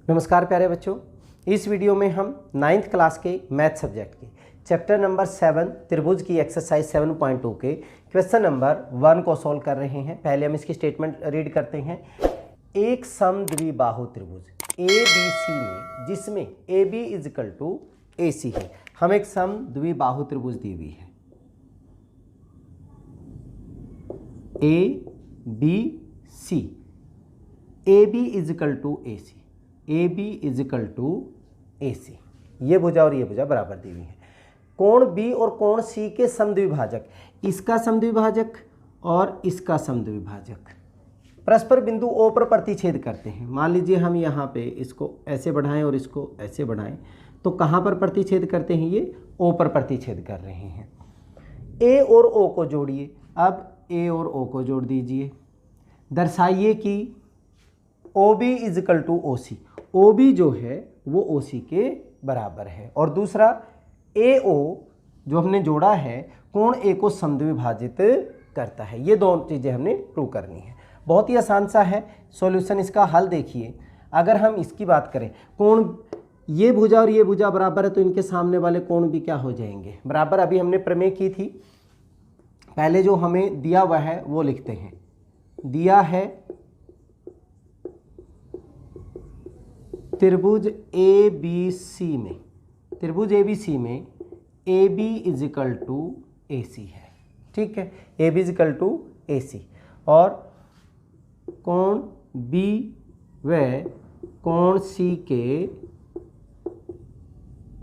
नमस्कार प्यारे बच्चों, इस वीडियो में हम 9th क्लास के मैथ सब्जेक्ट के चैप्टर नंबर 7 त्रिभुज की एक्सरसाइज 7.2 के क्वेश्चन नंबर 1 को सॉल्व कर रहे हैं। पहले हम इसकी स्टेटमेंट रीड करते हैं। एक समद्विबाहु त्रिभुज ABC में जिसमें AB इजिकल टू AC है, हम एक समद्विबाहु त्रिभुज दी हुई है ABC, AB equal to AC, AB equal to AC, ये भुजा और ये भुजा बराबर दी हुई है। कोण B और कोण C के समद्विभाजक, इसका समद्विभाजक और इसका समद्विभाजक परस्पर बिंदु O पर प्रतिच्छेद करते हैं। मान लीजिए हम यहाँ पे इसको ऐसे बढ़ाएं और इसको ऐसे बढ़ाएं, तो कहाँ पर प्रतिच्छेद करते हैं? ये O पर प्रतिच्छेद कर रहे हैं। A और O को जोड़िए। अब A और O को जोड़ दीजिए। दर्शाइए कि OB equal to OC, OB जो है वो OC के बराबर है। और दूसरा AO जो हमने जोड़ा है कोण A को समद्विभाजित करता है। ये दोनों चीज़ें हमने प्रूव करनी है। बहुत ही आसान सा है सॉल्यूशन। इसका हल देखिए, अगर हम इसकी बात करें, कोण ये भुजा और ये भुजा बराबर है तो इनके सामने वाले कोण भी क्या हो जाएंगे? बराबर। अभी हमने प्रमेय की थी, पहले जो हमें दिया हुआ है वो लिखते हैं। दिया है त्रिभुज ABC में, त्रिभुज ABC में AB इजिकल टू AC है, ठीक है। AB इजिकल टू AC और कोण B व कोण C के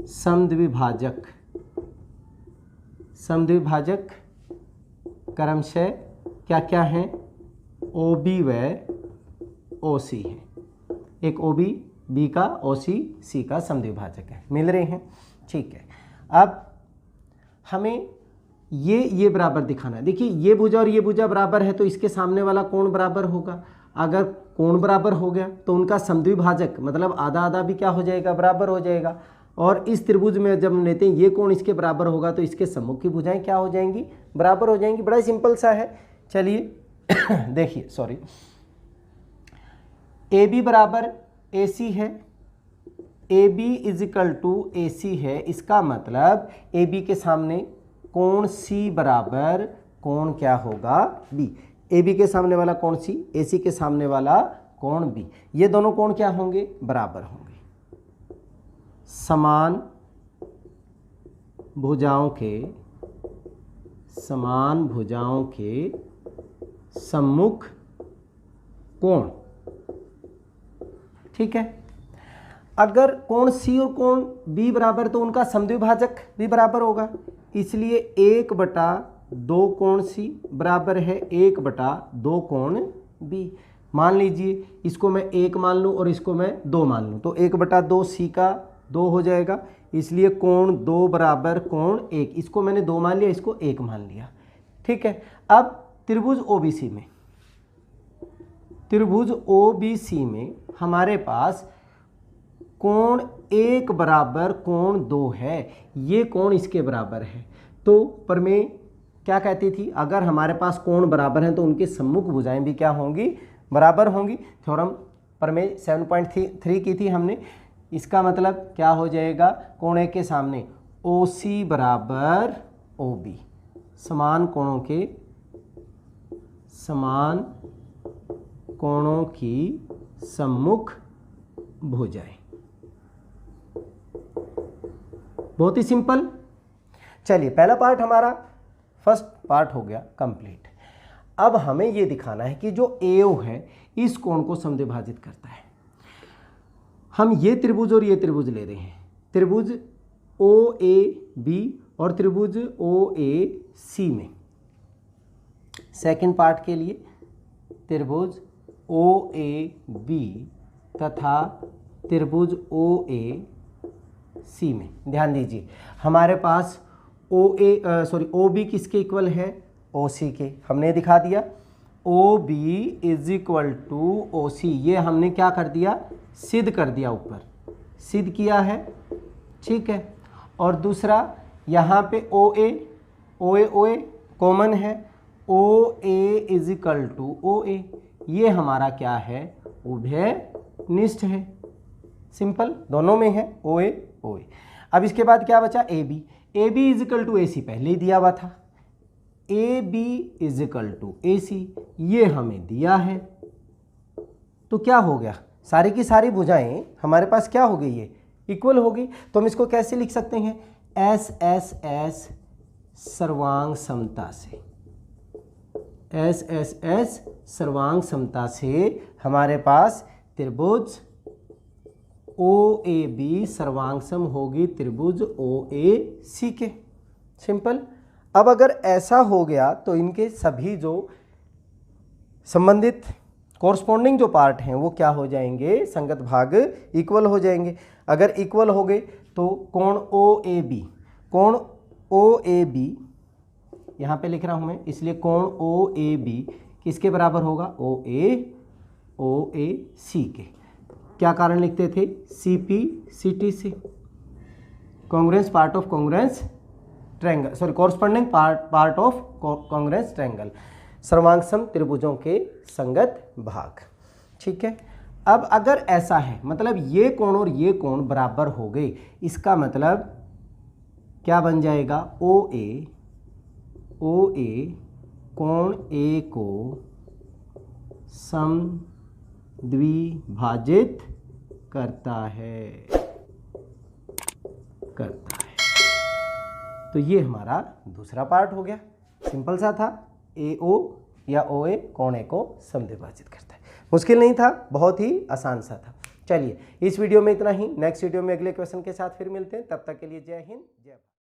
समद्विभाजक क्रमशः क्या क्या हैं? OB व OC है। एक OB B का, OC C का समद्विभाजक है। मिल रहे हैं, ठीक है। अब हमें ये बराबर दिखाना है। देखिए ये भुजा और ये भुजा बराबर है तो इसके सामने वाला कोण बराबर होगा। अगर कोण बराबर हो गया तो उनका समद्विभाजक मतलब आधा आधा भी क्या हो जाएगा? बराबर हो जाएगा। और इस त्रिभुज में जब हम लेते हैं ये कोण इसके बराबर होगा तो इसके सम्मुख की भुजाएं क्या हो जाएंगी? बराबर हो जाएंगी। बड़ा सिंपल सा है। चलिए देखिए, सॉरी, AB बराबर AC है, AB इजिकल टू AC है। इसका मतलब AB के सामने कोण C बराबर कोण क्या होगा? B। AB के सामने वाला कोण C, AC के सामने वाला कोण B, ये दोनों कोण क्या होंगे? बराबर होंगे। समान भुजाओं के सम्मुख कोण, ठीक है। अगर कोण C और कोण B बराबर तो उनका समद्विभाजक भी बराबर होगा, इसलिए 1/2 कोण C बराबर है 1/2 कोण B। मान लीजिए इसको मैं 1 मान लूँ और इसको मैं 2 मान लूँ तो 1/2 C का 2 हो जाएगा, इसलिए कोण 2 बराबर कोण 1। इसको मैंने 2 मान लिया, इसको 1 मान लिया, ठीक है। अब त्रिभुज OBC में हमारे पास कोण 1 बराबर कोण 2 है। ये कोण इसके बराबर है। तो प्रमेय क्या कहती थी? अगर हमारे पास कोण बराबर हैं तो उनके सम्मुख भुजाएं भी क्या होंगी? बराबर होंगी। थ्योरम प्रमेय 7.3 की थी हमने। इसका मतलब क्या हो जाएगा? कोण 1 के सामने OC बराबर OB, समान कोणों की सम्मुख भुजाएं। बहुत ही सिंपल। चलिए पहला पार्ट हमारा फर्स्ट पार्ट हो गया कंप्लीट। अब हमें ये दिखाना है कि जो AO है इस कोण को समद्विभाजित करता है। हम ये त्रिभुज और ये त्रिभुज ले रहे हैं, त्रिभुज OAB और त्रिभुज OAC में। सेकंड पार्ट के लिए त्रिभुज OAB तथा त्रिभुज OAC में ध्यान दीजिए, हमारे पास OB किसके इक्वल है? OC के। हमने दिखा दिया OB is equal to OC, ये हमने क्या कर दिया? सिद्ध कर दिया, ऊपर सिद्ध किया है, ठीक है। और दूसरा यहाँ पे OA कॉमन है, OA is equal to OA, ये हमारा क्या है? उभयनिष्ठ है, सिंपल, दोनों में है ओ ए। अब इसके बाद क्या बचा, A B is equal to A C पहले ही दिया हुआ था, A B is equal to A C ये हमें दिया है। तो क्या हो गया, सारी की सारी भुजाएं हमारे पास क्या हो गई है, इक्वल हो गई। तो हम इसको कैसे लिख सकते हैं, एस एस एस सर्वांग समता से, एस एस एस सर्वांग समता से हमारे पास त्रिभुज ओ ए बी सर्वांग सम होगी त्रिभुज ओ ए सी के। सिंपल। अब अगर ऐसा हो गया तो इनके सभी जो संबंधित कोरस्पॉन्डिंग जो पार्ट हैं वो क्या हो जाएंगे, संगत भाग इक्वल हो जाएंगे। अगर इक्वल हो गए तो कोण ओ ए बी यहाँ पे लिख रहा हूँ मैं, इसलिए कोण ओ ए बी किसके बराबर होगा, ओ ए सी के। क्या कारण लिखते थे, सी पी सी टी से, congruence part of congruence triangle, sorry corresponding part of congruence triangle, सर्वांग सम त्रिभुजों के संगत भाग। ठीक है। अब अगर ऐसा है, मतलब ये कोण और ये कोण बराबर हो गए, इसका मतलब क्या बन जाएगा, ओ ए कोण ए को समद्विभाजित करता है। तो ये हमारा दूसरा पार्ट हो गया, सिंपल सा था, ए ओ या ओ ए कोण ए को समद्विभाजित करता है। मुश्किल नहीं था, बहुत ही आसान सा था। चलिए इस वीडियो में इतना ही, नेक्स्ट वीडियो में अगले क्वेश्चन के साथ फिर मिलते हैं, तब तक के लिए जय हिंद जय भारत।